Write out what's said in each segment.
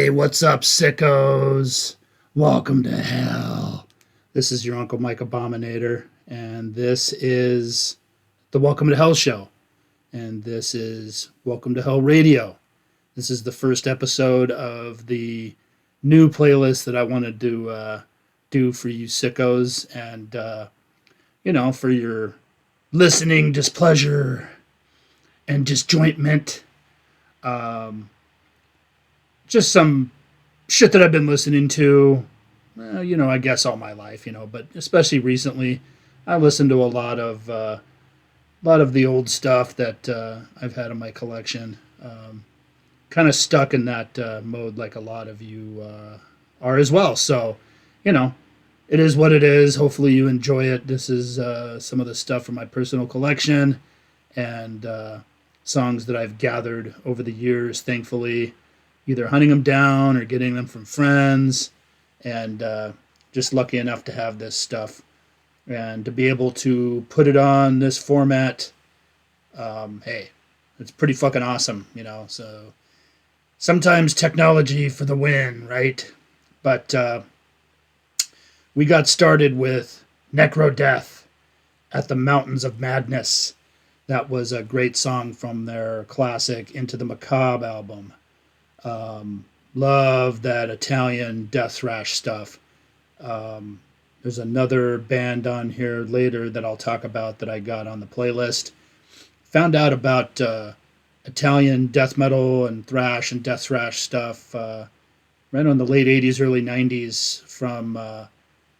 Hey, what's up, sickos? Welcome to hell. This is your Uncle Mike Abominator, and this is the Welcome to Hell show. And this is Welcome to Hell Radio. This is the first episode of the new playlist that I wanted to do for you sickos. And, for your listening displeasure and disjointment. Just some shit that I've been listening to, I guess all my life, but especially recently, I listened to a lot of the old stuff that I've had in my collection. Kind of stuck in that mode like a lot of you are as well. So, it is what it is. Hopefully you enjoy it. This is some of the stuff from my personal collection and songs that I've gathered over the years, thankfully, either hunting them down or getting them from friends, and just lucky enough to have this stuff and to be able to put it on this format. Hey, it's pretty fucking awesome, so sometimes technology for the win, right? But we got started with NECRODEATH at the Mountains of Madness. That was a great song from their classic Into the Macabre album. Love that Italian death thrash stuff. There's another band on here later that I'll talk about that I got on the playlist. Found out about Italian death metal and thrash and death thrash stuff right on the late 80s, early 90s from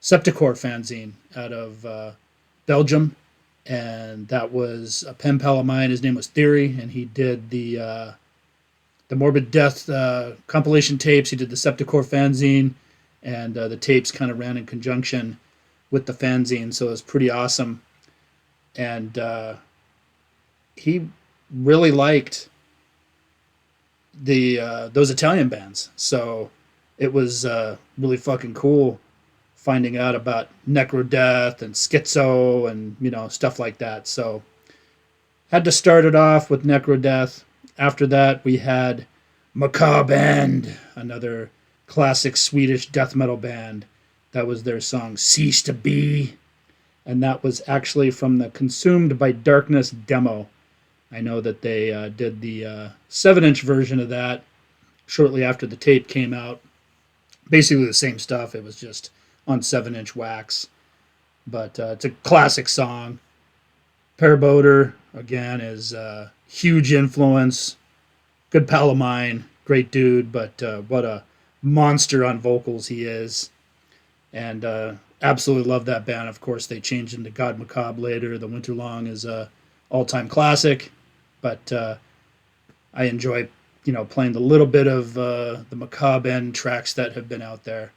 Septicore fanzine out of Belgium. And that was a pen pal of mine. His name was Theory, and he did the Morbid Death compilation tapes. He did the Septicore fanzine, and the tapes kind of ran in conjunction with the fanzine, so it was pretty awesome. And he really liked those Italian bands, so it was really fucking cool finding out about NECRODEATH and Schizo and stuff like that. So had to start it off with NECRODEATH. After that, we had MACABRE END, another classic Swedish death metal band. That was their song Cease to Be, and that was actually from the Consumed by Darkness demo. I know that they did the 7-inch version of that shortly after the tape came out. Basically the same stuff, it was just on 7-inch wax. But it's a classic song. Per Boder, again, is a huge influence. Good pal of mine, great dude, but what a monster on vocals he is. And absolutely love that band. Of course, they changed into God Macabre later. The Winterlong is a all-time classic, but I enjoy, playing the little bit of the MACABRE END tracks that have been out there.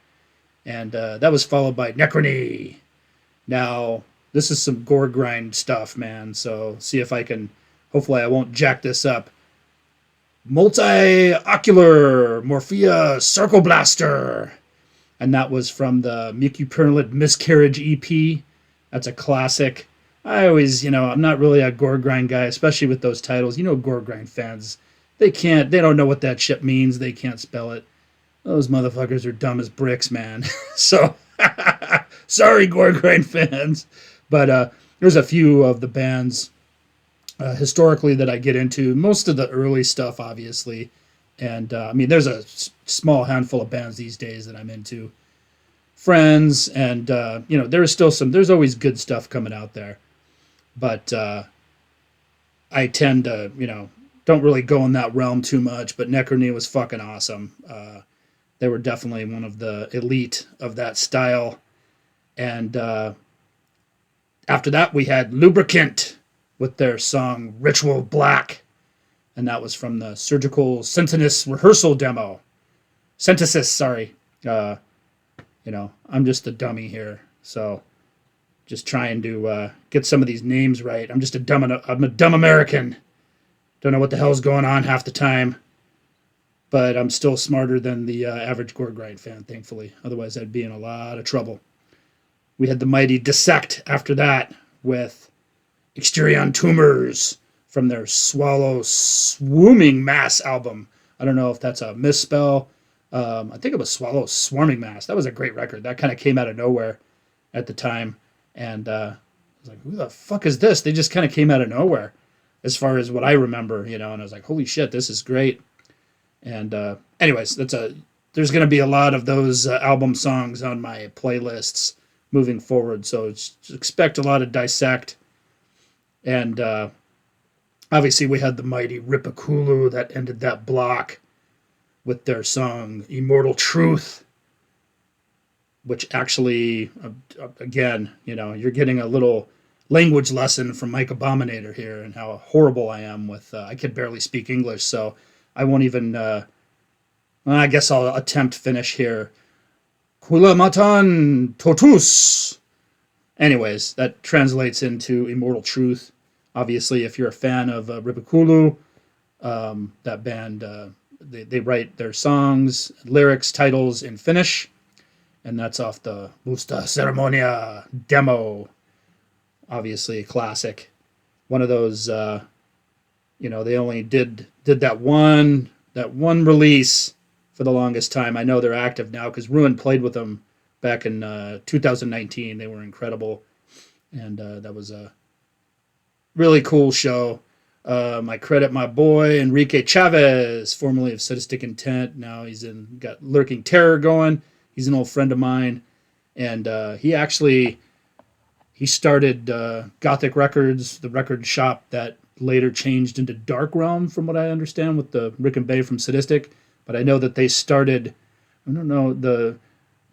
And that was followed by NECRONY. Now, this is some gore grind stuff, man, so see if I can, hopefully I won't jack this up. Multiocular, Morphea-Sarkoblaster. And that was from the Mucu-Purulent Miscarriage EP. That's a classic. I always, I'm not really a gore grind guy, especially with those titles. Gore grind fans, they don't know what that shit means. They can't spell it. Those motherfuckers are dumb as bricks, man. So, sorry, gore grind fans. But there's a few of the bands historically that I get into. Most of the early stuff, obviously. And, there's a small handful of bands these days that I'm into. Friends, and, there's always good stuff coming out there. But I tend to, don't really go in that realm too much. But NECRONY was fucking awesome. They were definitely one of the elite of that style. And after that, we had LUBRICANT with their song Ritual Black. And that was from the Surgical Centesis rehearsal demo. Centesis, sorry. I'm just a dummy here. So just trying to get some of these names right. I'm a dumb American. Don't know what the hell's going on half the time. But I'm still smarter than the average gore grind fan, thankfully. Otherwise, I'd be in a lot of trouble. We had the mighty DISSECT after that with Exterion Tumours from their Swallow Swouming Mass album. I don't know if that's a misspell. I think it was Swallow Swouming Mass. That was a great record. That kind of came out of nowhere at the time. And I was like, who the fuck is this? They just kind of came out of nowhere as far as what I remember, and I was like, holy shit, this is great. And anyways, there's going to be a lot of those album songs on my playlists moving forward. So expect a lot of Dissect. And obviously we had the mighty RIPPIKOULU that ended that block with their song Immortal Truth, which actually, again, you know, you're getting a little language lesson from Mike Abominator here and how horrible I am with, I can barely speak English, so I won't even, I guess I'll attempt finish here. Kula matan totus. Anyways, that translates into Immortal Truth. Obviously, if you're a fan of RIPPIKOULU, that band, they write their songs, lyrics, titles in Finnish, and that's off the Musta Seremonia demo. Obviously a classic. One of those, you know, they only did that one release for the longest time. I know they're active now because Ruin played with them back in 2019. They were incredible, and that was a really cool show. I credit my boy Enrique Chavez, formerly of Sadistic Intent. Now he's got Lurking Terror going. He's an old friend of mine, and he started Gothic Records, the record shop that later changed into Dark Realm, from what I understand, with the Rick and Bay from Sadistic. But I know that they started, I don't know, I'm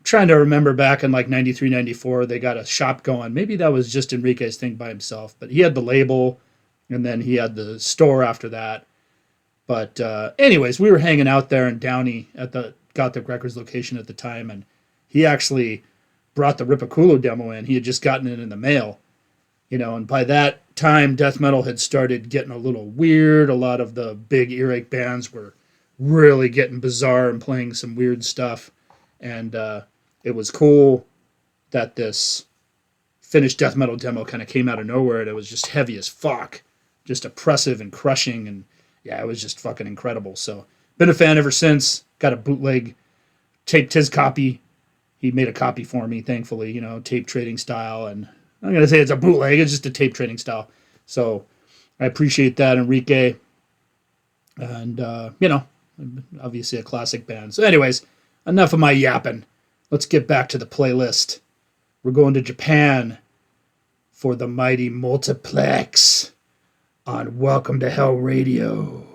trying to remember back in like 93, 94, they got a shop going. Maybe that was just Enrique's thing by himself, but he had the label, and then he had the store after that. But anyways, we were hanging out there in Downey at the Gothic Records location at the time, and he actually brought the RIPPIKOULU demo in. He had just gotten it in the mail, you know, and by that time, death metal had started getting a little weird. A lot of the big earache bands were really getting bizarre and playing some weird stuff, and it was cool that this finished death metal demo kind of came out of nowhere, and it was just heavy as fuck, just oppressive and crushing, and yeah, it was just fucking incredible. So been a fan ever since. Got a bootleg, taped his copy. He made a copy for me, thankfully, you know, tape trading style. And I'm going to say it's a bootleg. It's just a tape trading style. So I appreciate that, Enrique. And, you know, obviously a classic band. So anyways, enough of my yapping. Let's get back to the playlist. We're going to Japan for the mighty Multiplex on Welcome to Hell Radio.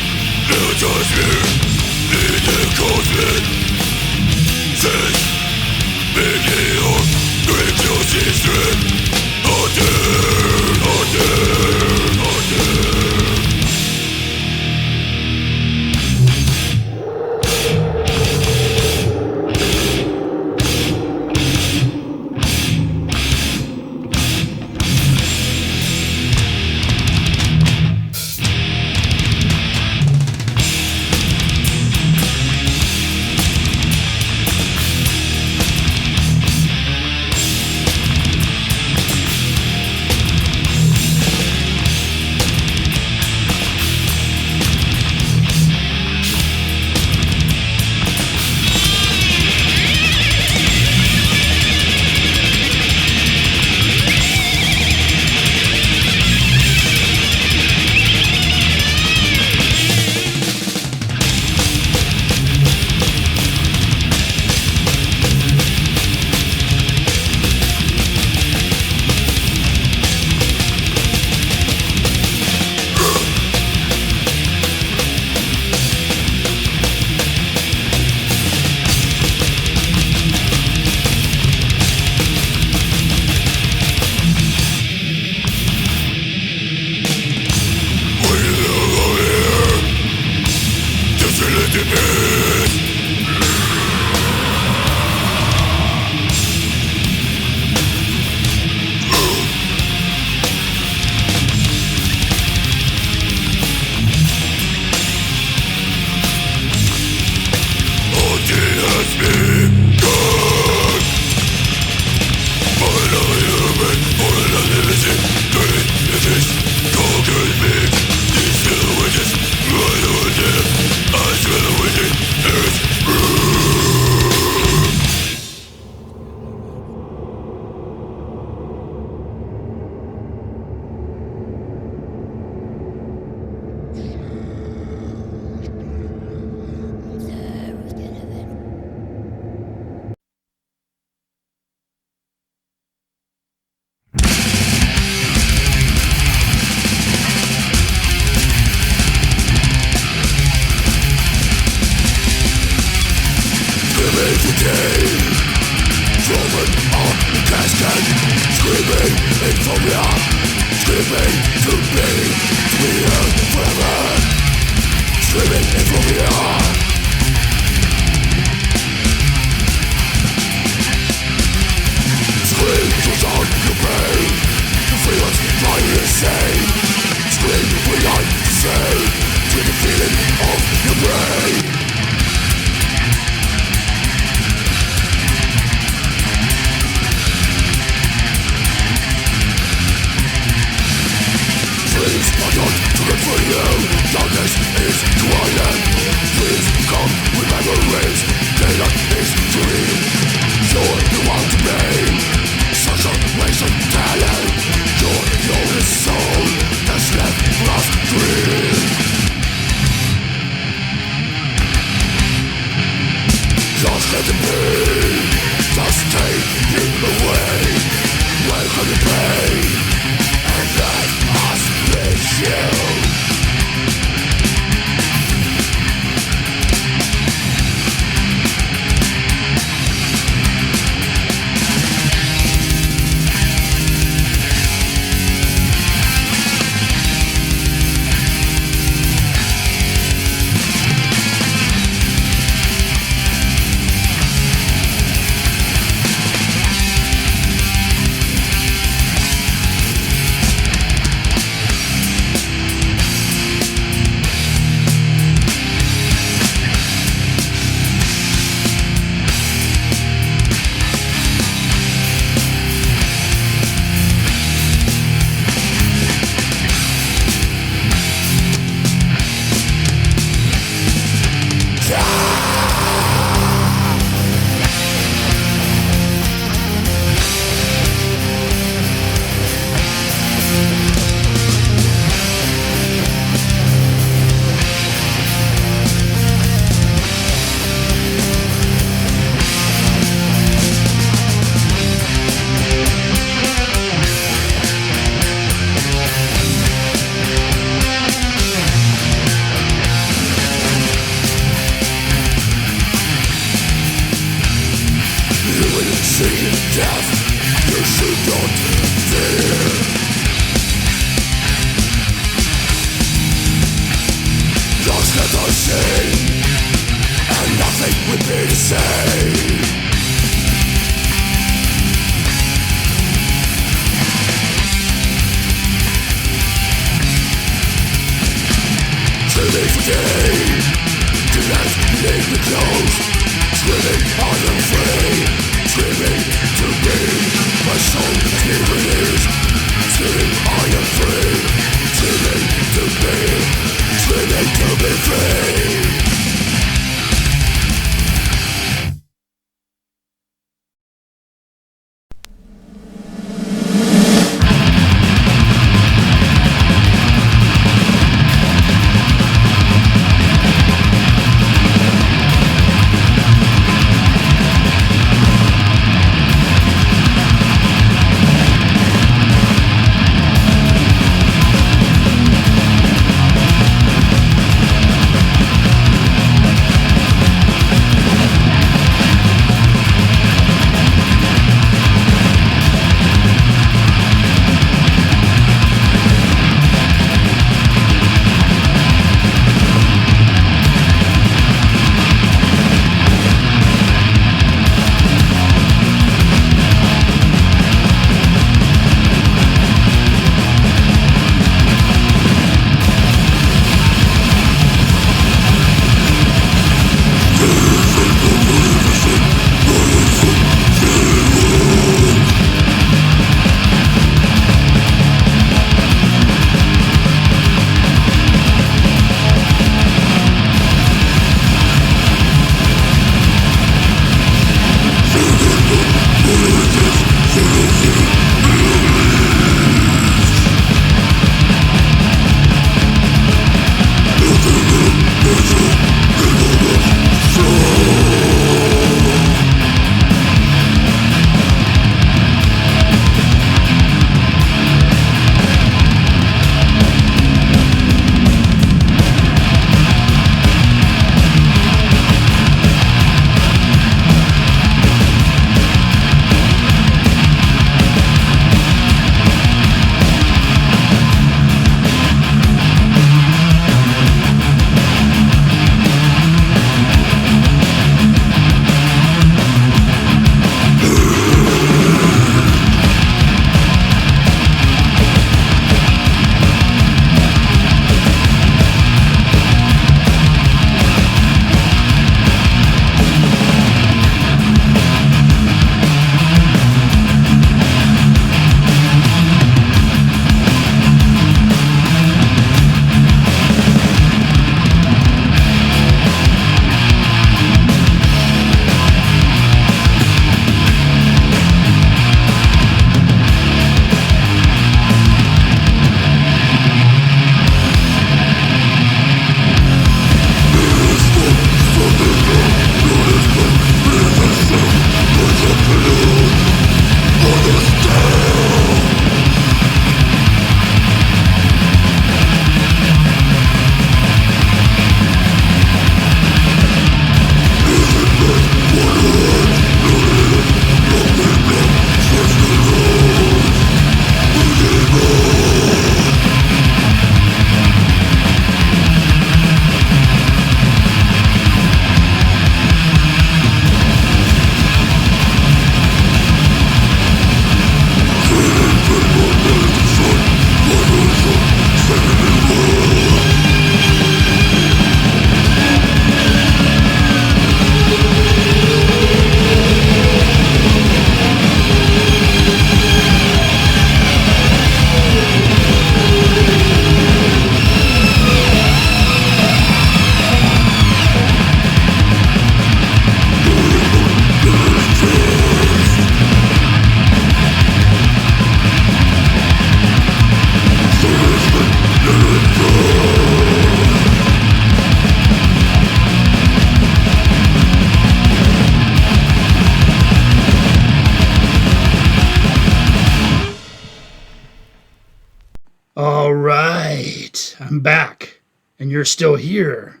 All right, I'm back, and you're still here.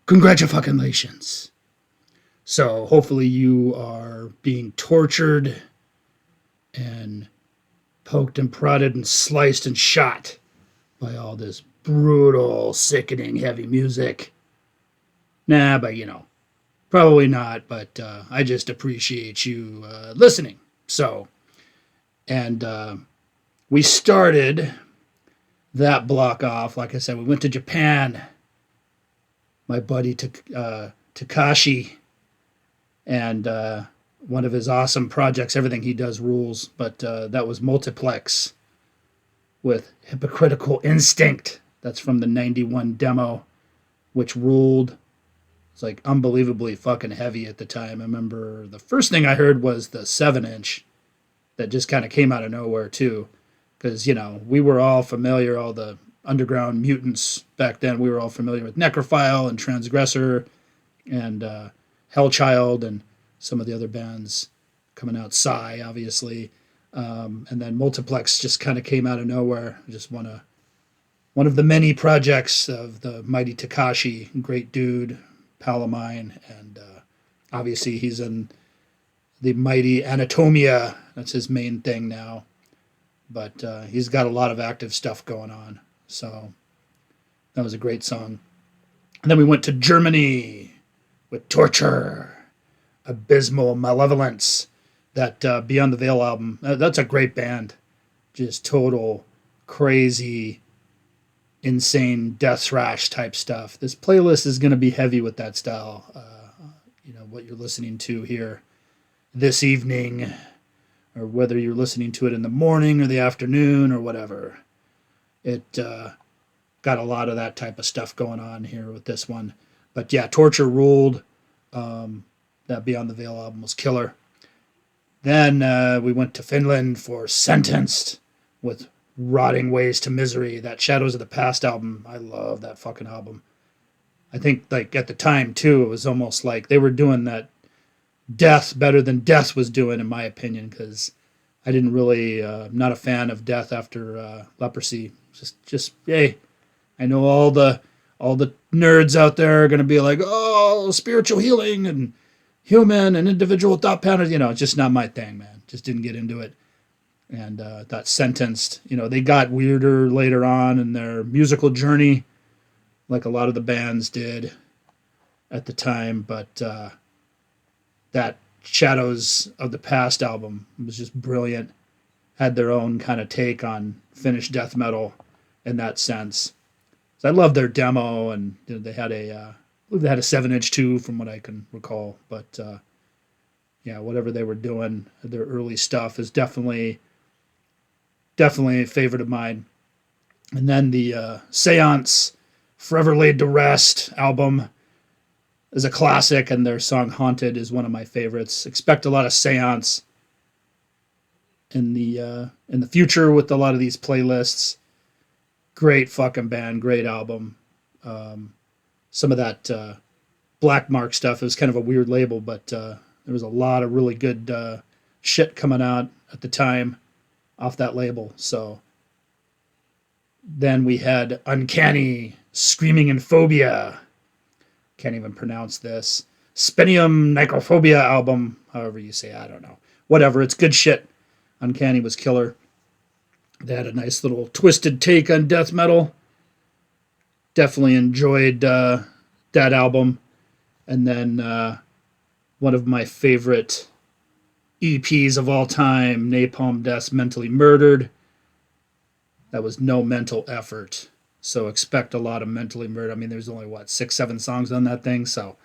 Congratulations. So hopefully you are being tortured and poked and prodded and sliced and shot by all this brutal, sickening, heavy music. Nah, but probably not. But I just appreciate you listening. So, and we started that block off. Like I said, we went to Japan. My buddy Takashi and one of his awesome projects. Everything he does rules. But that was Multiplex with Hypocritical Instinct. That's from the 91 demo, which ruled. It's like unbelievably fucking heavy at the time. I remember the first thing I heard was the 7-inch that just kind of came out of nowhere too. Because, we were all familiar, all the underground mutants back then, we were all familiar with Necrophile and Transgressor and Hellchild and some of the other bands coming out, Psy, obviously. And then Multiplex just kind of came out of nowhere. Just one of the many projects of the mighty Takashi, great dude, pal of mine, and obviously he's in the mighty Anatomia. That's his main thing now. But he's got a lot of active stuff going on. So that was a great song. And then we went to Germany with Torchure, Abysmal Malevolence, that Beyond the Veil album. That's a great band. Just total crazy, insane death thrash type stuff. This playlist is going to be heavy with that style. What you're listening to here this evening, or whether you're listening to it in the morning or the afternoon or whatever. It got a lot of that type of stuff going on here with this one. But yeah, Torchure ruled. That Beyond the Veil album was killer. Then we went to Finland for Sentenced with Rotting Ways to Misery. That Shadows of the Past album, I love that fucking album. I think like at the time too, it was almost like they were doing that Death better than Death was doing, in my opinion, because I didn't really, not a fan of Death after Leprosy. Just hey, I know all the nerds out there are going to be like, oh, spiritual healing and human and individual thought patterns. It's just not my thing, man. Just didn't get into it. And that Sentenced, they got weirder later on in their musical journey, like a lot of the bands did at the time. But that Shadows of the Past album was just brilliant. Had their own kind of take on Finnish death metal in that sense. So I love their demo, and they had a 7-inch too, from what I can recall. But yeah, whatever they were doing, their early stuff is definitely a favorite of mine. And then the Seance, Forever Laid to Rest album is a classic, and their song Haunted is one of my favorites. Expect a lot of Seance in the future with a lot of these playlists. Great fucking band, great album. Some of that Black Mark stuff, it was kind of a weird label, but there was a lot of really good shit coming out at the time off that label. So then we had Uncanny, Screaming in Phobia. Can't even pronounce this. Spenium Nyktophobia album, however you say, I don't know. Whatever, it's good shit. Uncanny was killer. They had a nice little twisted take on death metal. Definitely enjoyed that album. And then one of my favorite EPs of all time, Napalm Death's Mentally Murdered. That was no mental effort. So expect a lot of mentally murdered. I mean, there's only, 6-7 songs on that thing. So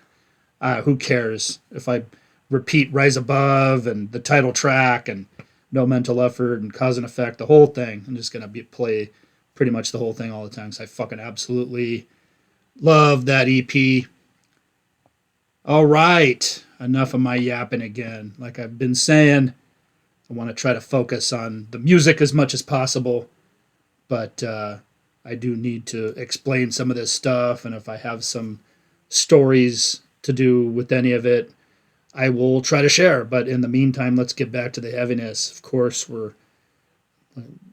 who cares if I repeat Rise Above and the title track and No Mental Effort and Cause and Effect, the whole thing. I'm just going to play pretty much the whole thing all the time because I fucking absolutely love that EP. All right. Enough of my yapping again. Like I've been saying, I want to try to focus on the music as much as possible. But I do need to explain some of this stuff. And if I have some stories to do with any of it, I will try to share. But in the meantime, let's get back to the heaviness. Of course, we're,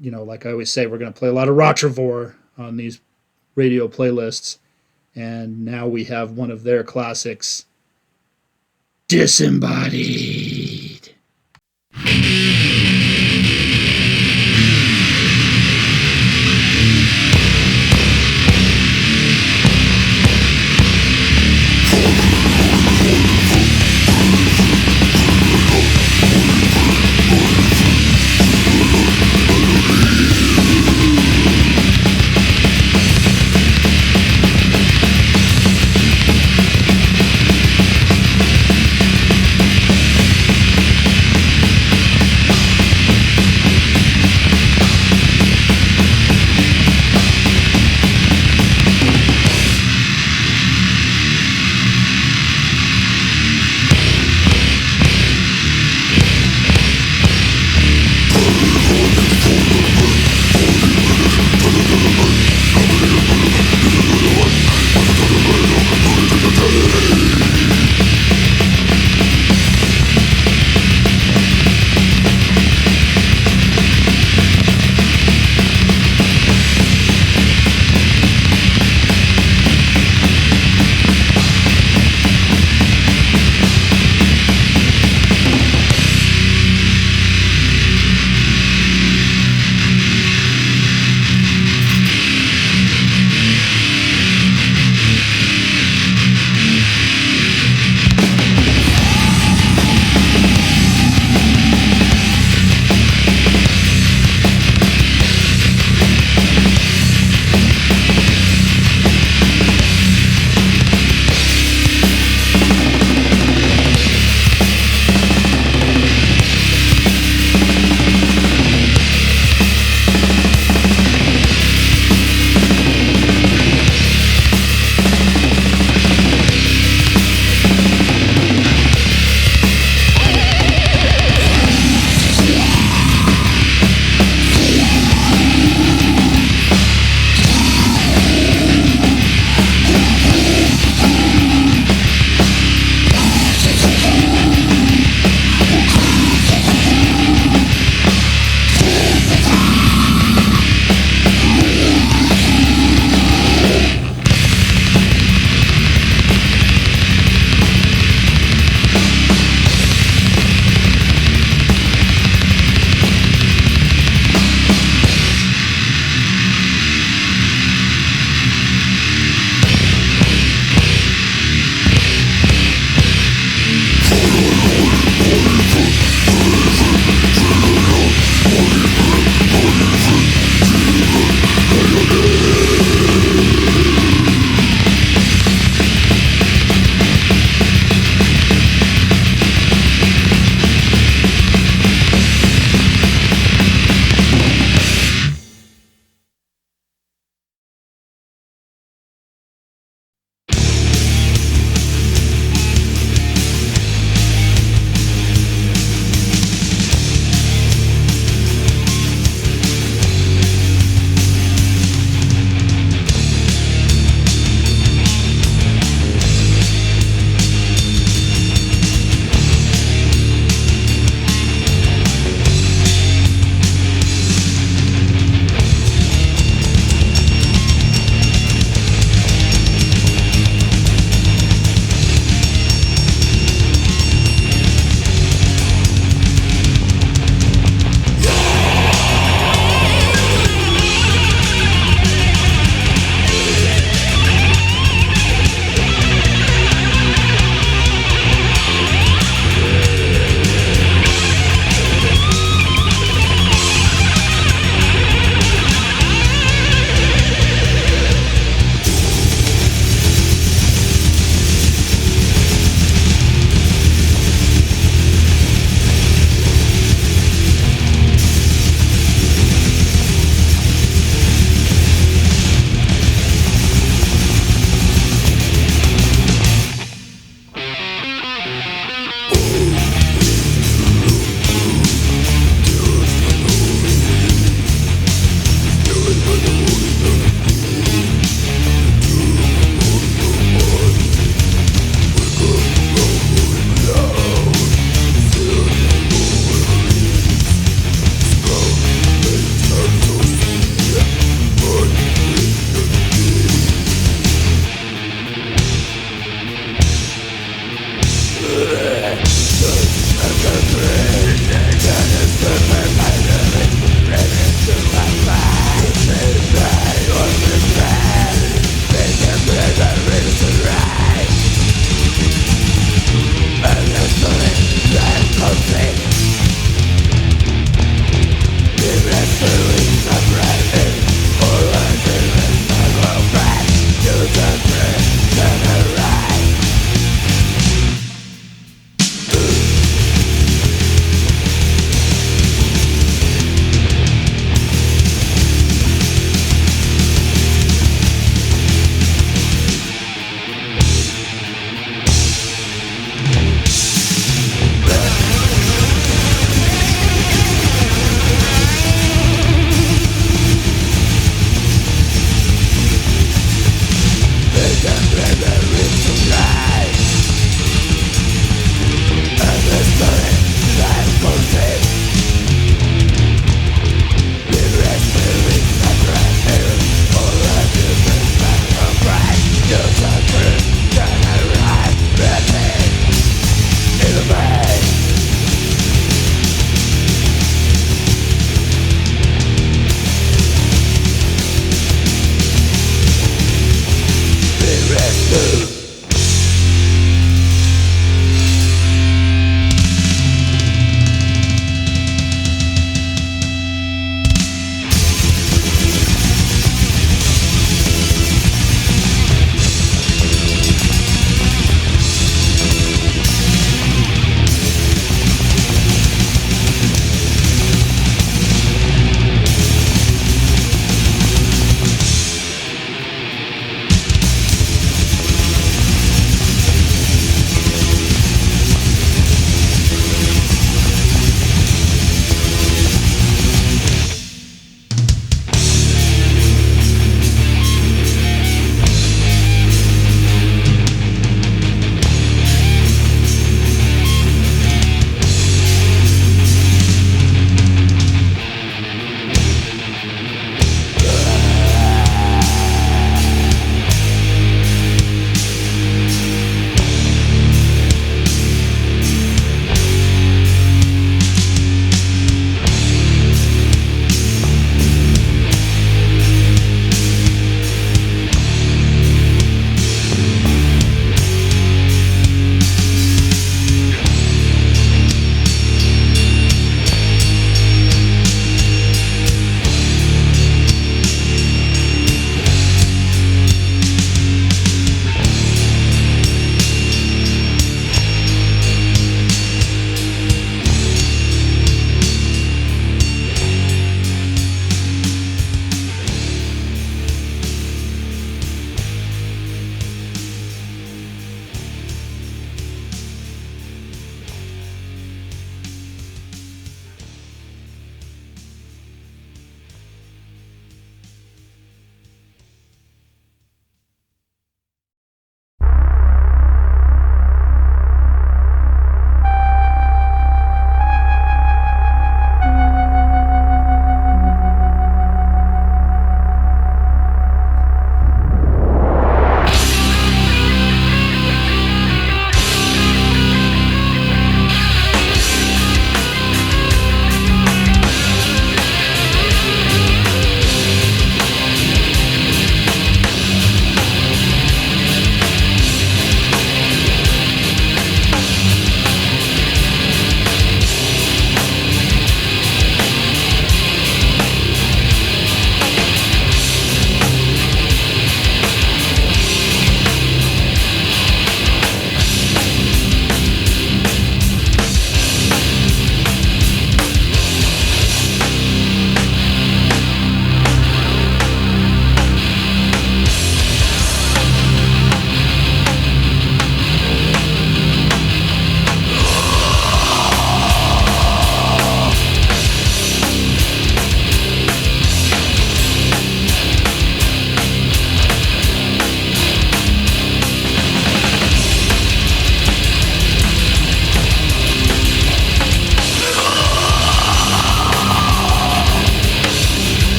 like I always say, we're going to play a lot of ROTTREVORE on these radio playlists. And now we have one of their classics, Disembodied.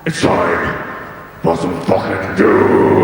It's time for some fucking doom!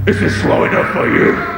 Is this slow enough for you?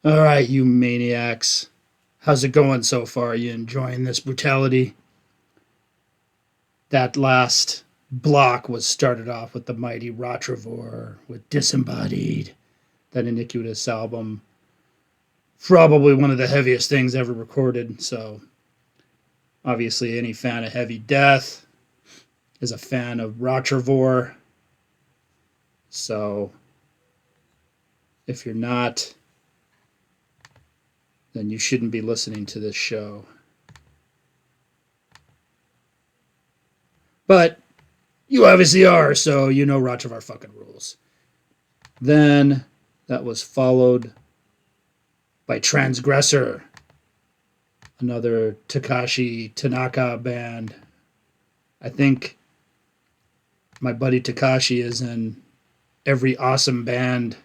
All right, you maniacs. How's it going so far? Are you enjoying this brutality? That last block was started off with the mighty ROTTREVORE with Disembodied, that Iniquitous album. Probably one of the heaviest things ever recorded. So, obviously, any fan of heavy death is a fan of ROTTREVORE. So, if you're not, then you shouldn't be listening to this show. But you obviously are, so you know ROTTREVORE fucking rules. Then that was followed by Transgressor, another Takashi Tanaka band. I think my buddy Takashi is in every awesome band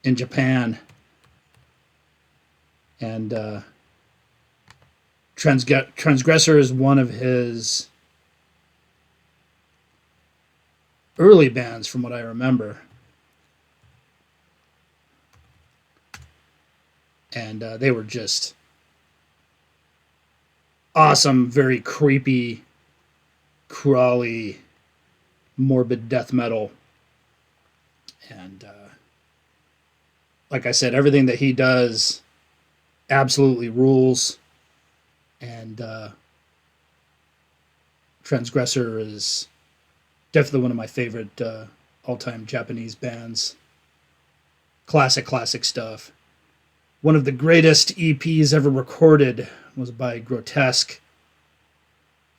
in Japan. And Transgressor is one of his early bands, from what I remember. And they were just awesome, very creepy, crawly, morbid death metal. And like I said, everything that he does absolutely rules. And Transgressor is definitely one of my favorite all-time Japanese bands. Classic stuff. One of the greatest EPs ever recorded was by Grotesque,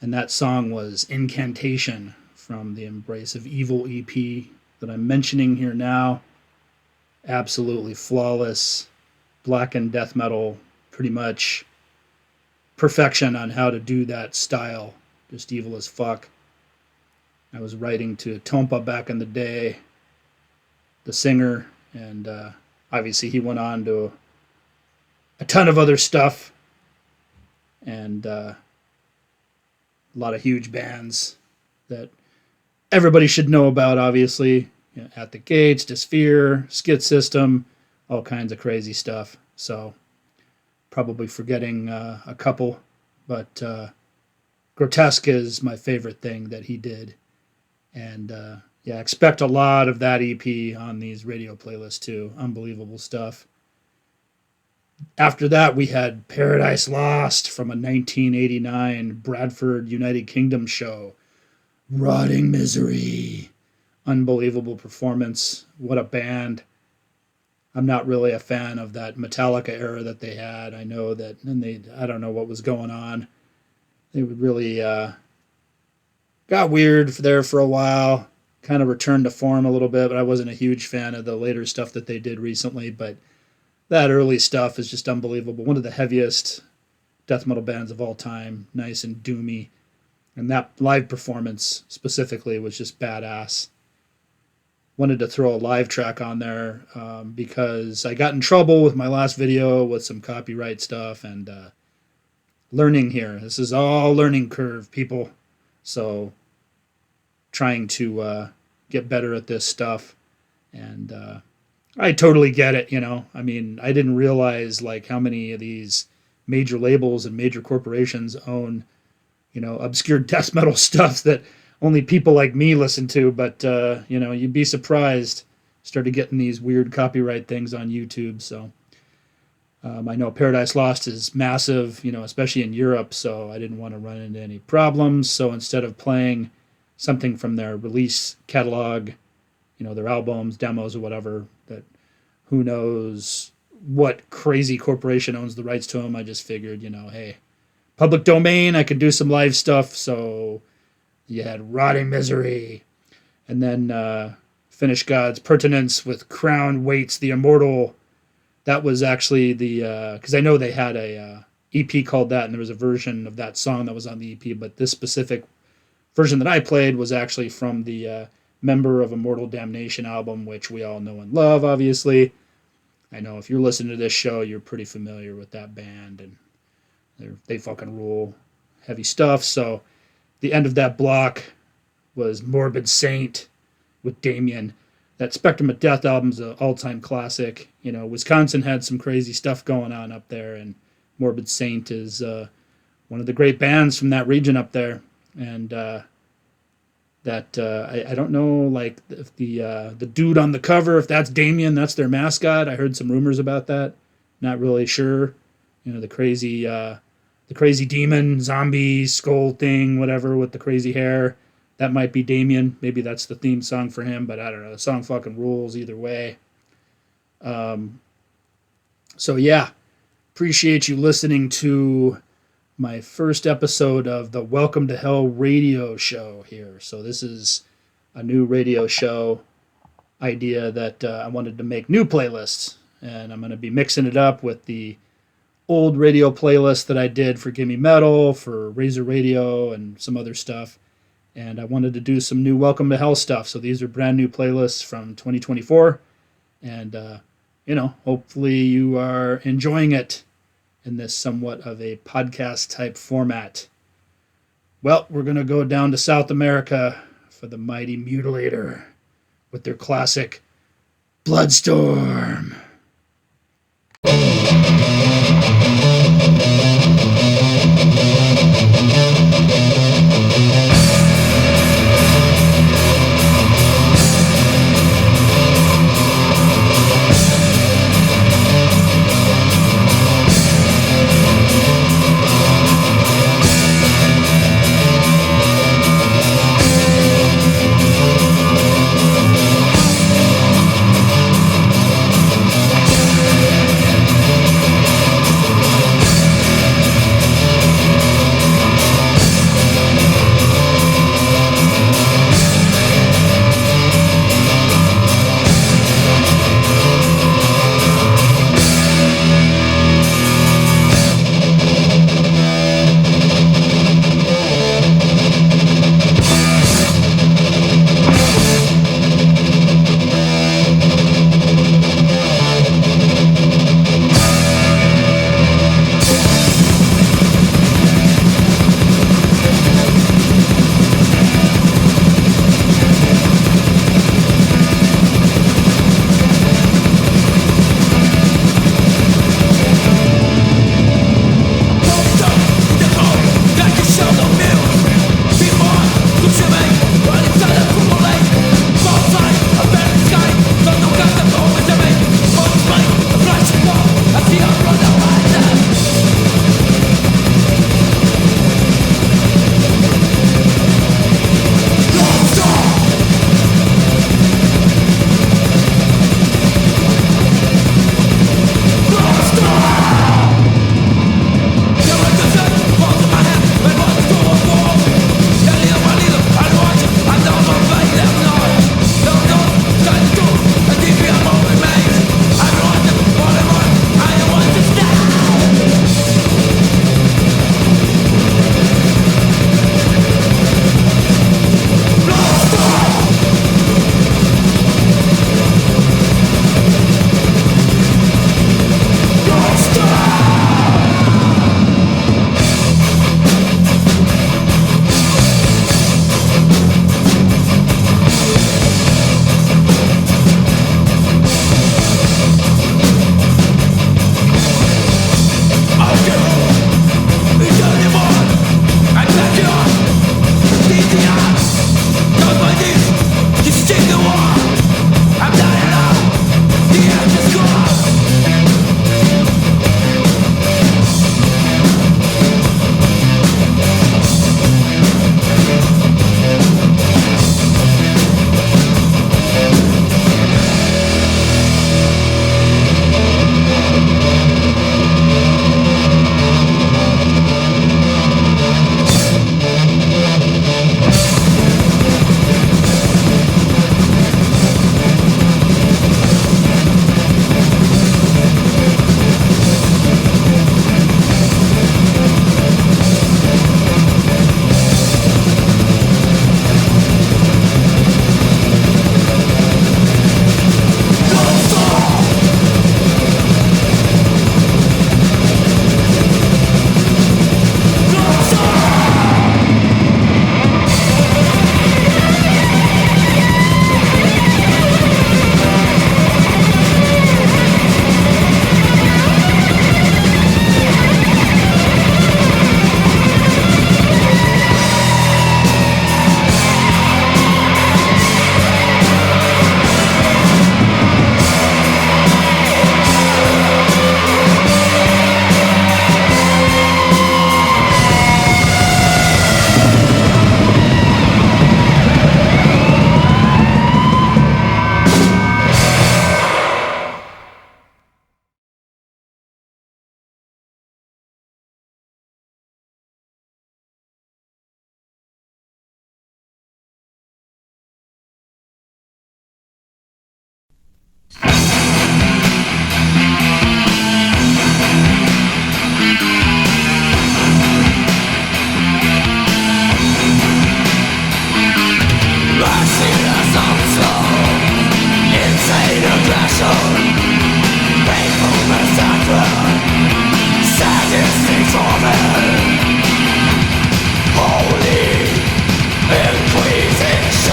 and that song was Incantation from the Embrace of Evil EP that I'm mentioning here now. Absolutely flawless, blackened death metal, pretty much perfection on how to do that style, just evil as fuck. I was writing to Tompa back in the day, the singer, and obviously he went on to a ton of other stuff, and a lot of huge bands that everybody should know about, obviously. You know, At the Gates, Dysphere, Skid System, all kinds of crazy stuff. So probably forgetting a couple, but Grotesque is my favorite thing that he did. And yeah, expect a lot of that EP on these radio playlists too. Unbelievable stuff. After that, we had Paradise Lost from a 1989 Bradford, United Kingdom show. Rotting Misery. Unbelievable performance. What a band. I'm not really a fan of that Metallica era that they had. I know that, and I don't know what was going on. They would really got weird there for a while. Kind of returned to form a little bit, but I wasn't a huge fan of the later stuff that they did recently. But that early stuff is just unbelievable. One of the heaviest death metal bands of all time. Nice and doomy. And that live performance specifically was just badass. Wanted to throw a live track on there because I got in trouble with my last video with some copyright stuff and learning here. This is all learning curve, people. So trying to get better at this stuff. And I totally get it, you know. I mean, I didn't realize like how many of these major labels and major corporations own, you know, obscure death metal stuff that only people like me listen to. But, you know, you'd be surprised. Started getting these weird copyright things on YouTube. So I know Paradise Lost is massive, you know, especially in Europe. So I didn't want to run into any problems. So instead of playing something from their release catalog, you know, their albums, demos, or whatever, that who knows what crazy corporation owns the rights to them, I just figured, you know, hey, public domain, I could do some live stuff. So you had Rotting Misery, and then Finish God's Pertinence with Crown Waits the Immortal. That was actually the, because I know they had a EP called that, and there was a version of that song that was on the EP, but this specific version that I played was actually from the Member of Immortal Damnation album, which we all know and love, obviously. I know if you're listening to this show, you're pretty familiar with that band, and they fucking rule. Heavy stuff. So the end of that block was Morbid Saint with Damien. that Spectrum of Death album's an all-time classic. You know, Wisconsin had some crazy stuff going on up there, and Morbid Saint is one of the great bands from that region up there. And I don't know, like, if the dude on the cover, if that's Damien, that's their mascot. I heard some rumors about that. Not really sure. You know, the crazy demon, zombie, skull thing, whatever, with the crazy hair. That might be Damien. Maybe that's the theme song for him, but I don't know. The song fucking rules either way. So yeah, appreciate you listening to my first episode of the Welcome to Hell radio show here. So this is a new radio show idea that I wanted to make new playlists, and I'm going to be mixing it up with the old radio playlist that I did for Gimme Metal, for Razor Radio, and some other stuff. And I wanted to do some new Welcome to Hell stuff. So these are brand new playlists from 2024. And, you know, hopefully you are enjoying it in this somewhat of a podcast type format. Well, we're going to go down to South America for the Mighty Mutilator with their classic Bloodstorm. aggression, painful massacre, sadistic torment, holy inquisition.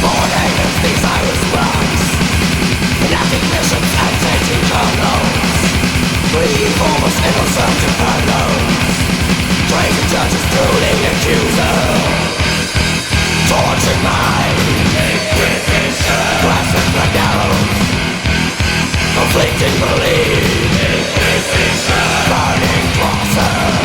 Morning is these iris blocks, enacting missions and taking colors, breathe almost innocent infernos, praising judges through the accuser, tortured mind, grasping the gallows, conflicting belief, burning crosses.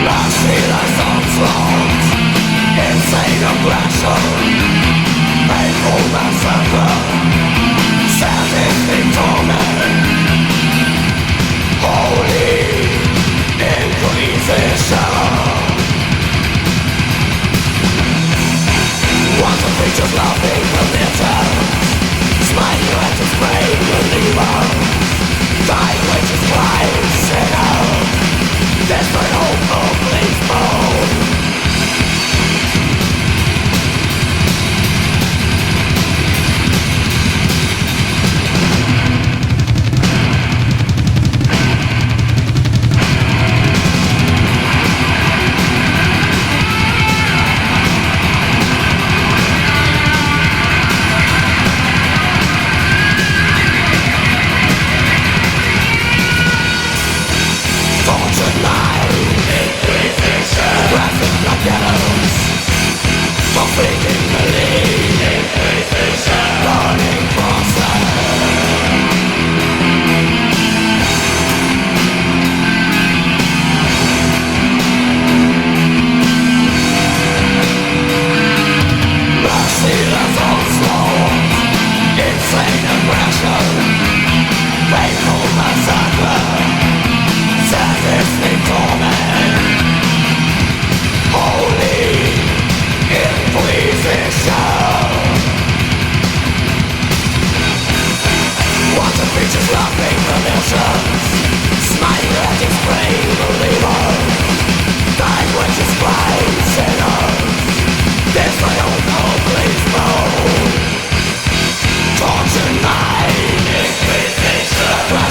Merciless onslaught, insane aggression, painful massacre, sadistic torment, holy inquisition. Once a creature's laughing religion, smiling at his brave believer, dying witches crying sinner, desperate hope of bleeds bone. Graphic like gallows, conflicting belief, burning crosses. Merciless onslaught, insane aggression, painful massacre, sadistic torment, holy inquisition. Watch the creatures laughing malicious, smiling at his brave believer, dying witches crying sinners, desperate hope of bleeds bone. Tortured mind, inquisition.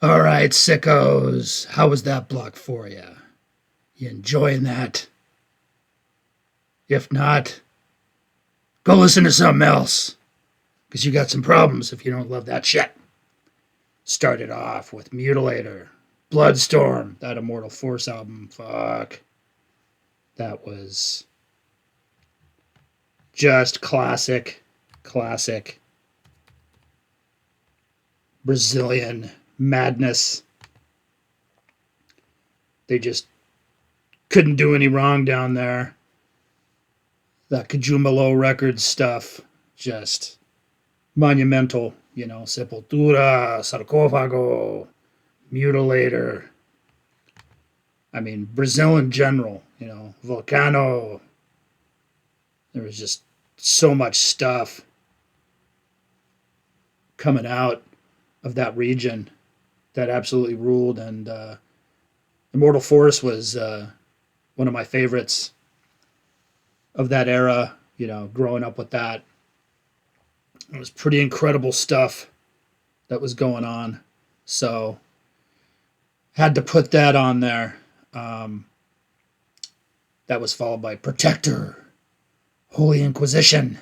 All right, sickos. How was that block for you? You enjoying that? If not, go listen to something else. Because you got some problems if you don't love that shit. Started off with Mutilator, Bloodstorm, that Immortal Force album. Fuck. That was just classic Brazilian madness. They just couldn't do any wrong down there. That Kajumalo Records stuff, just monumental, you know, Sepultura, Sarcófago, Mutilator. I mean, Brazil in general, you know, Volcano. There was just so much stuff coming out of that region that absolutely ruled. And Immortal Force was one of my favorites of that era, you know, growing up with that. It was pretty incredible stuff that was going on. So had to put that on there. That was followed by Protector, Holy Inquisition.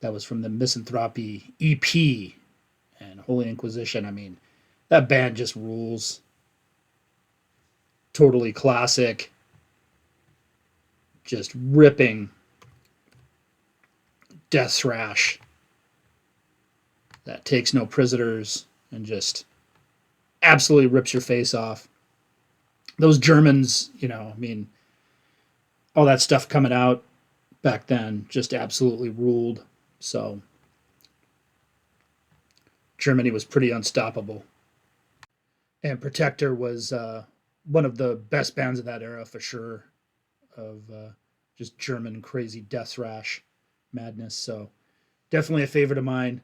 That was from the Misanthropy EP. And Holy Inquisition, I mean, that band just rules. Totally classic. Just ripping death thrash that takes no prisoners and just absolutely rips your face off. Those Germans, you know, I mean, all that stuff coming out back then just absolutely ruled. So Germany was pretty unstoppable. And Protector was one of the best bands of that era for sure, of just German crazy death thrash madness. So definitely a favorite of mine.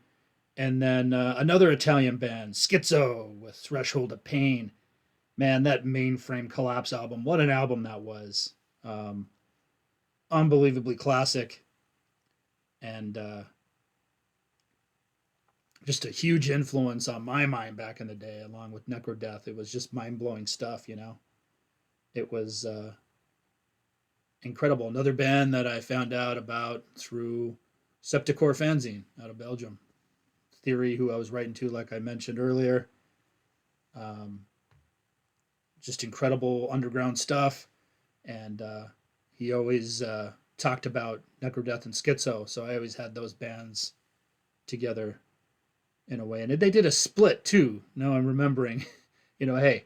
And then another Italian band, Schizo, with Threshold of Pain. Man, that Mainframe Collapse album, what an album that was. Unbelievably classic. And just a huge influence on my mind back in the day, along with NECRODEATH. It was just mind-blowing stuff, you know. It was incredible. Another band that I found out about through Septicore Fanzine out of Belgium. Theory, who I was writing to, like I mentioned earlier. Just incredible underground stuff. And he always talked about NECRODEATH and Schizo, so I always had those bands together in a way. And they did a split too. Now I'm remembering, you know, hey,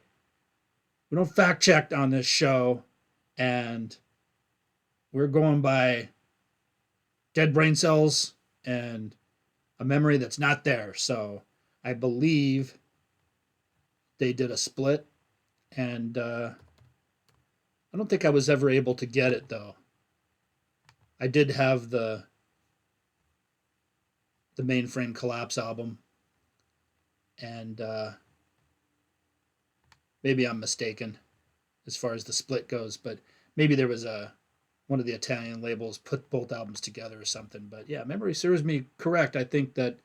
we don't fact check on this show, and we're going by dead brain cells and a memory that's not there. So I believe they did a split, and I don't think I was ever able to get it though. I did have the Mainframe Collapse album, and maybe I'm mistaken as far as the split goes, but maybe there was one of the Italian labels put both albums together or something. But yeah, memory serves me correct. I think that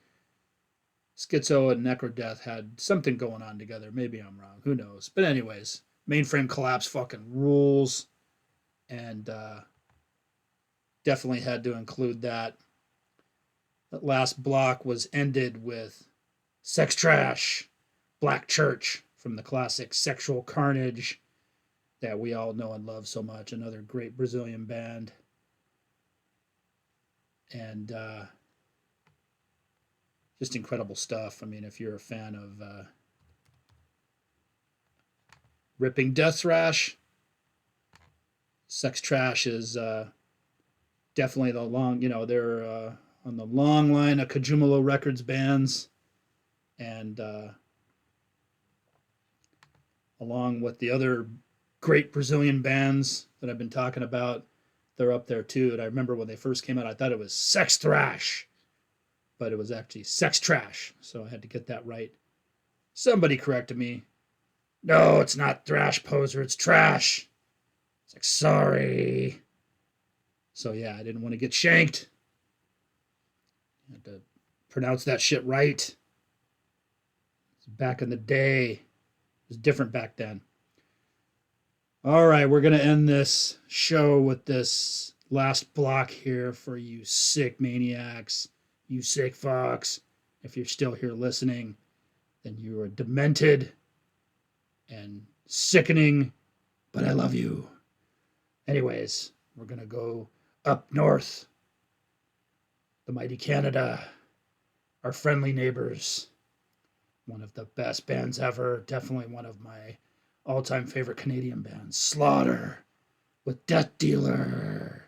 Schizo and NECRODEATH had something going on together. Maybe I'm wrong. Who knows? But anyways, Mainframe Collapse fucking rules, and definitely had to include that. That last block was ended with Sex Trash, Black Church, from the classic Sexual Carnage that we all know and love so much. Another great Brazilian band. And just incredible stuff. I mean, if you're a fan of ripping death thrash, Sex Trash is definitely the long, you know, they're on the long line of Kajumalo Records bands. And along with the other great Brazilian bands that I've been talking about, they're up there too. And I remember when they first came out, I thought it was Sex Thrash, but it was actually Sex Trash. So I had to get that right. Somebody corrected me. No, it's not thrash, poser, it's trash. It's like, sorry. So yeah, I didn't want to get shanked. I had to pronounce that shit right. It's Back in the day. It was different back then. All right, we're going to end this show with this last block here for you sick maniacs, you sick fucks. If you're still here listening, then you are demented and sickening, but I love you. Anyways, we're going to go up north. The mighty Canada, our friendly neighbors. One of the best bands ever. Definitely one of my all-time favorite Canadian bands. Slaughter with Death Dealer.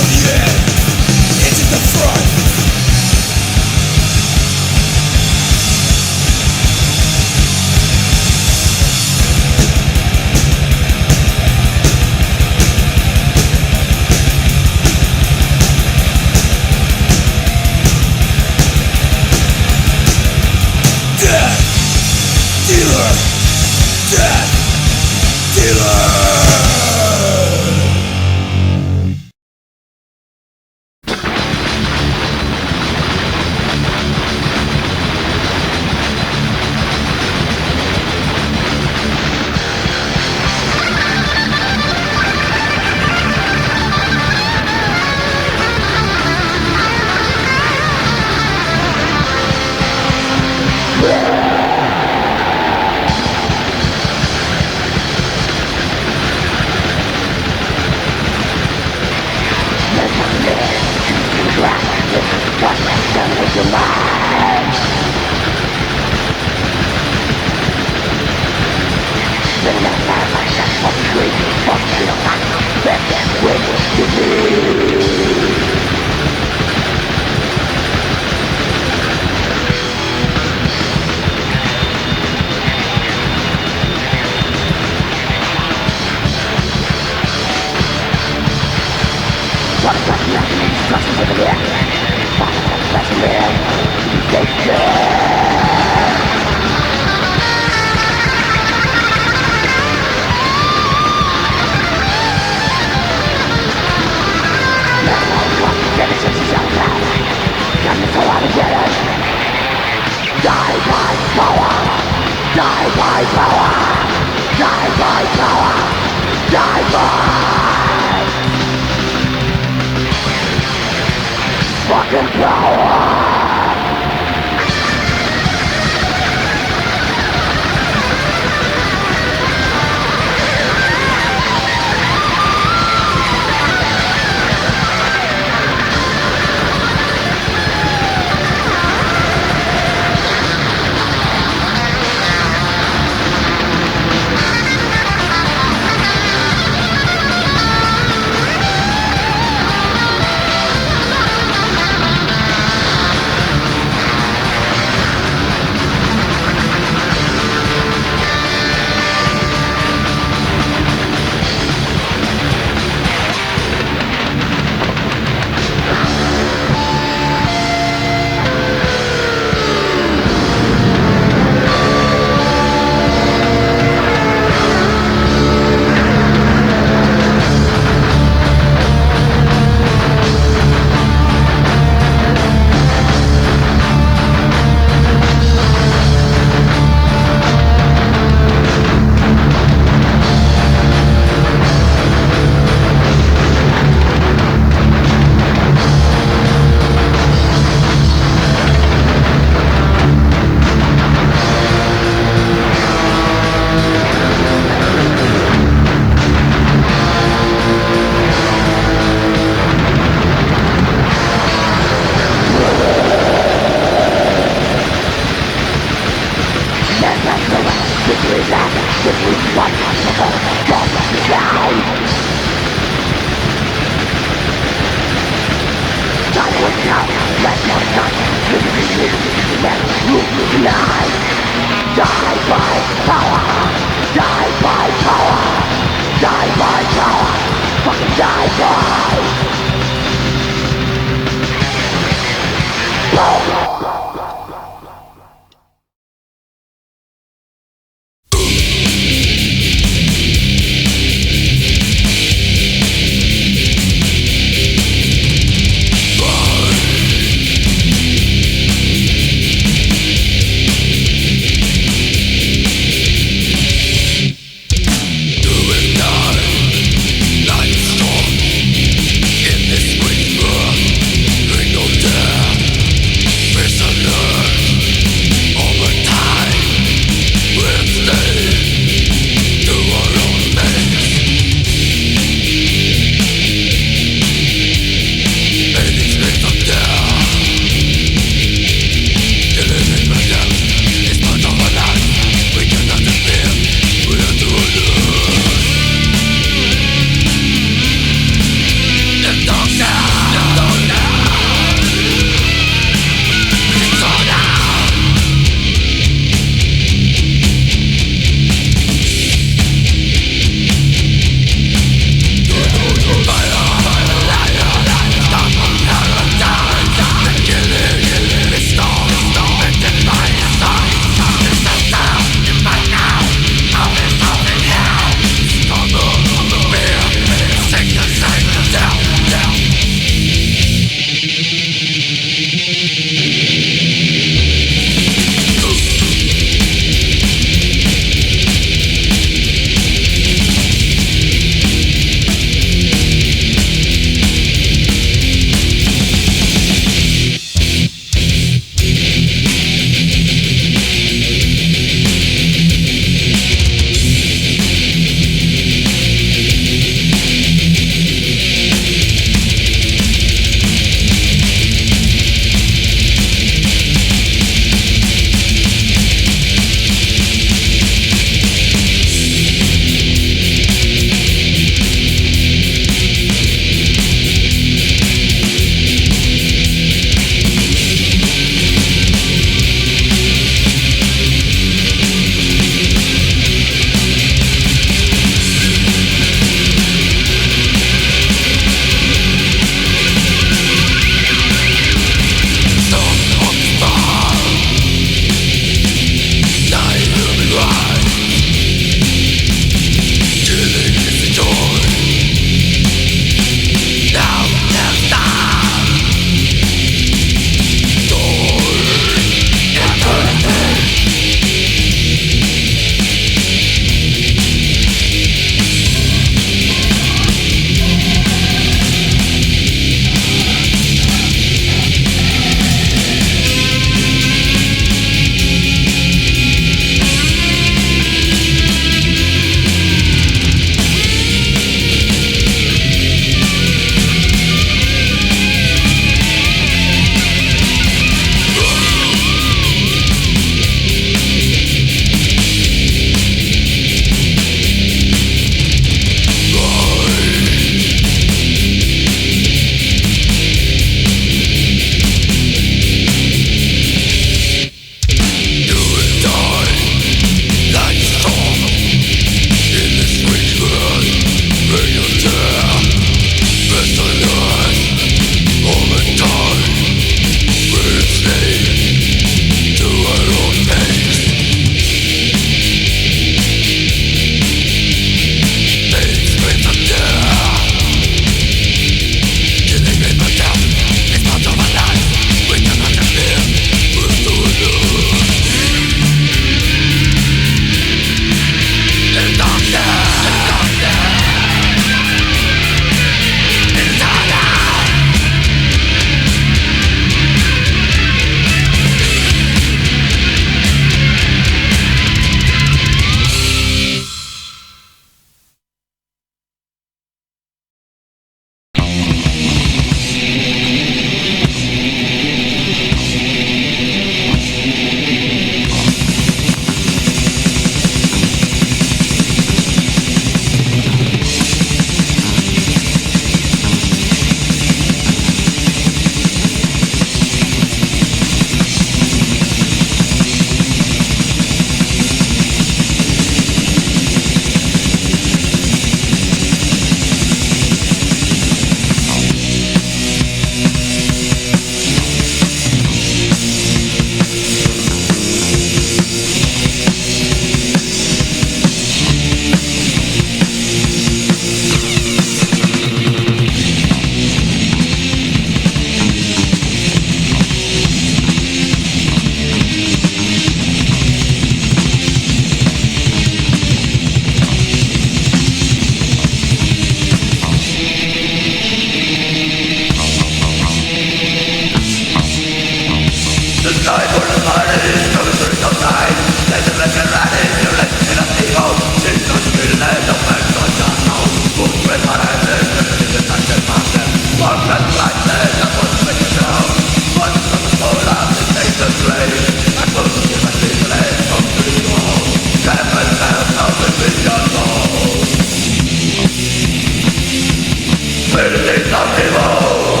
Spirits of evil,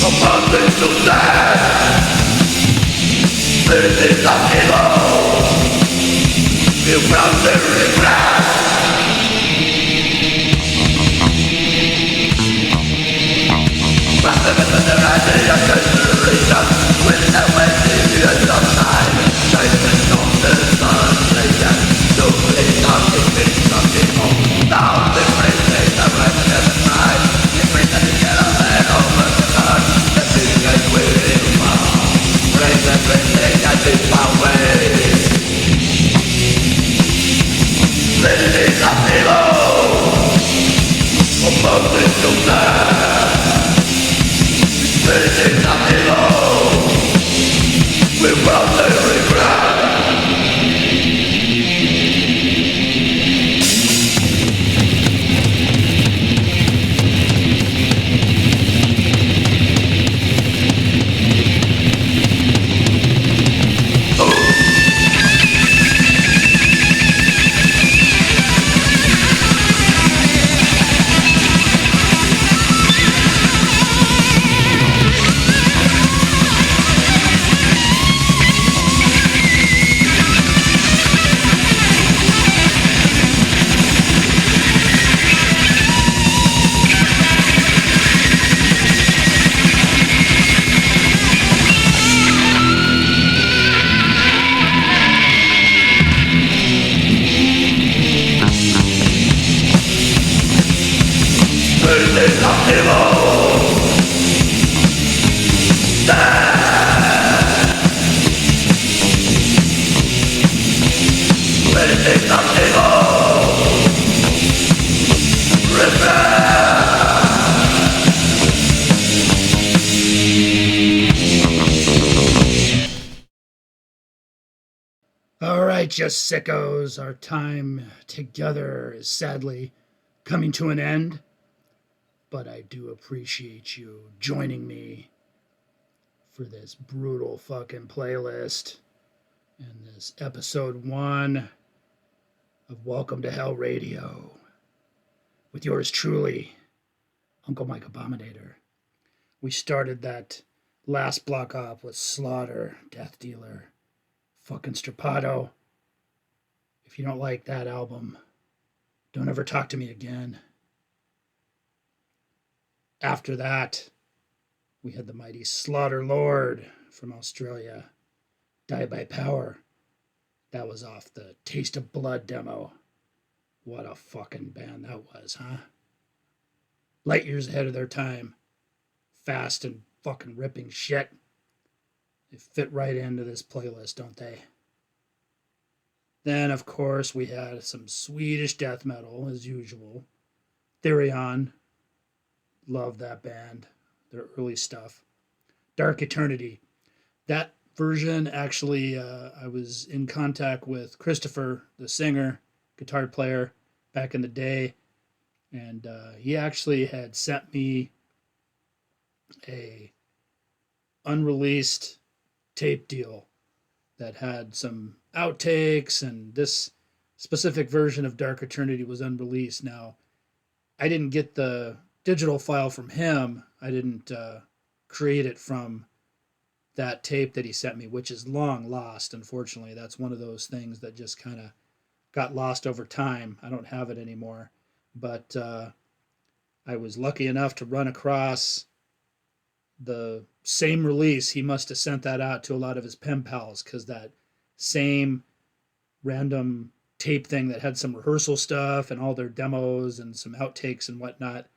among the to stand. Spirits of evil, you found the regret. Rather than the idea of consideration, with the way of time, chasing on the sunlight, to please on the things of people. Now the praise the rest of the time, the praise the yellow and over the sun, the feeling is waiting for. Praise the praise and the power. Spirits of evil, among the to stand. Spirits of evil, without the regret. Just sickos, our time together is sadly coming to an end, but I do appreciate you joining me for this brutal fucking playlist and this episode 1 of Welcome to Hell Radio with yours truly, Uncle Mike Abominator. We started that last block off with Slaughter, Death Dealer, fucking Strapato. If you don't like that album, don't ever talk to me again. After that, we had the mighty Slaughter Lord from Australia, Die by Power. That was off the Taste of Blood demo. What a fucking band that was, huh? Light years ahead of their time. Fast and fucking ripping shit. They fit right into this playlist, don't they? Then, of course, we had some Swedish death metal, as usual. Therion. Love that band. Their early stuff. Dark Eternity. That version, actually, I was in contact with Christopher, the singer, guitar player, back in the day. And he actually had sent me a unreleased tape deal that had some outtakes, and this specific version of Dark Eternity was unreleased. Now, I didn't get the digital file from him. I didn't create it from that tape that he sent me, which is long lost, unfortunately. That's one of those things that just kind of got lost over time. I don't have it anymore. But I was lucky enough to run across the same release. He must have sent that out to a lot of his pen pals, because that same random tape thing that had some rehearsal stuff and all their demos and some outtakes and whatnot,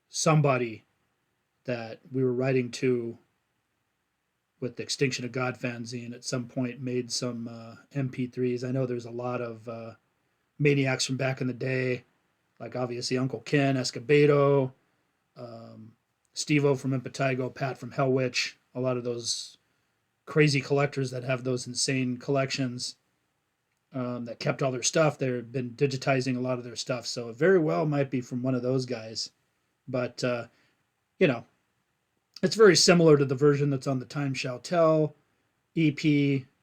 somebody that we were writing to with the Extinction of God fanzine at some point made some MP3s. I know there's a lot of maniacs from back in the day, like obviously Uncle Ken, Escobedo, Steve-O from Impetigo, Pat from Hellwitch, a lot of those crazy collectors that have those insane collections that kept all their stuff. They've been digitizing a lot of their stuff, so it very well might be from one of those guys. But, you know, it's very similar to the version that's on the Time Shall Tell EP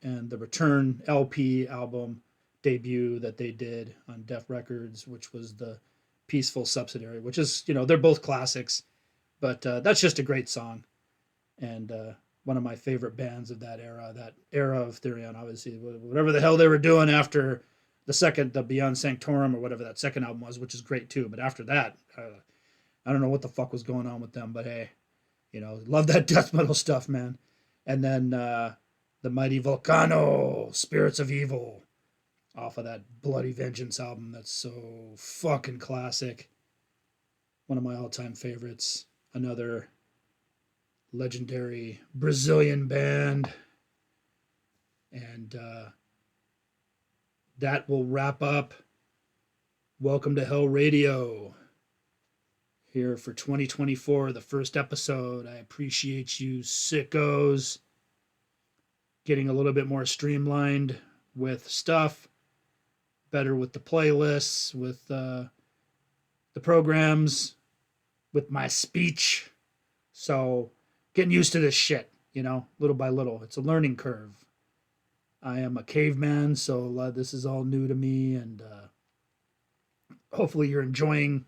and the Return LP album debut that they did on Def Records, which was the Peaceful Subsidiary, which is, they're both classics, but that's just a great song. And one of my favorite bands of that era of Therion, obviously, whatever the hell they were doing after the Beyond Sanctorum or whatever that second album was, which is great too. But after that, I don't know what the fuck was going on with them, but hey, love that death metal stuff, man. And then the Mighty Volcano, Spirits of Evil, off of that Bloody Vengeance album. That's so fucking classic. One of my all-time favorites. Another legendary Brazilian band. And that will wrap up Welcome to Hell Radio here for 2024, the first episode. I appreciate you sickos getting a little bit more streamlined with stuff, better with the playlists, with the programs, with my speech. So getting used to this shit, little by little. It's a learning curve. I am a caveman, so this is all new to me, and hopefully you're enjoying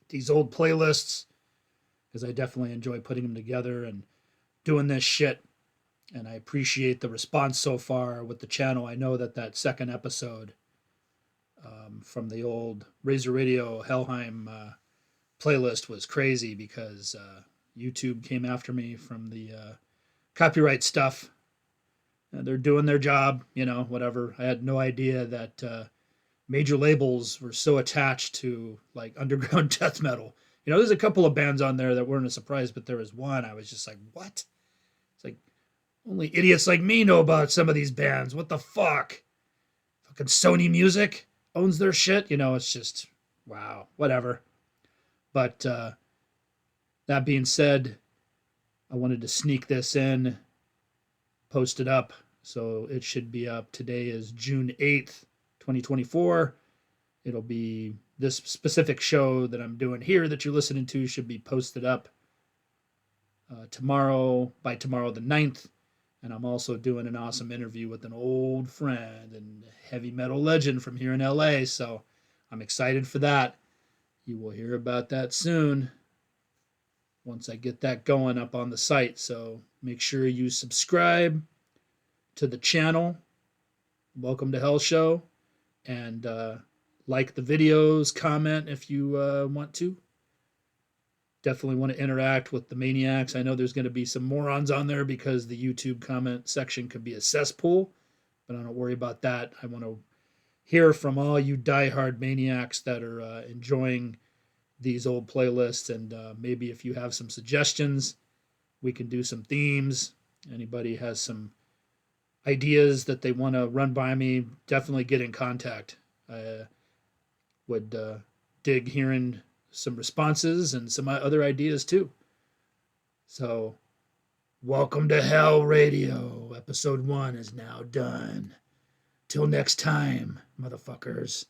these old playlists, because I definitely enjoy putting them together and doing this shit. And I appreciate the response so far with the channel. I know that second episode from the old Razor Radio Helheim playlist was crazy, because YouTube came after me from the copyright stuff. They're doing their job, whatever. I had no idea that major labels were so attached to like underground death metal. There's a couple of bands on there that weren't a surprise, but there was one I was just like, what? It's like, only idiots like me know about some of these bands. What the fuck? Fucking Sony Music owns their shit. It's just, wow, whatever. But that being said, I wanted to sneak this in, post it up. So it should be up. Today is June 8th, 2024. It'll be this specific show that I'm doing here that you're listening to should be posted up by tomorrow the 9th. And I'm also doing an awesome interview with an old friend and heavy metal legend from here in LA. So I'm excited for that. You will hear about that soon once I get that going up on the site. So make sure you subscribe to the channel, Welcome to Hell Show, and like the videos, comment if you want to. Definitely want to interact with the maniacs. I know there's going to be some morons on there because the YouTube comment section could be a cesspool, but I don't worry about that. I want to hear from all you diehard maniacs that are enjoying these old playlists, and maybe if you have some suggestions, we can do some themes. Anybody has some ideas that they want to run by me, definitely get in contact. I would dig hearing some responses and some other ideas too. So, Welcome to Hell Radio. Episode 1 is now done. Till next time, motherfuckers.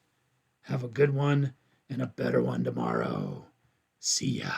Have a good one and a better one tomorrow. See ya.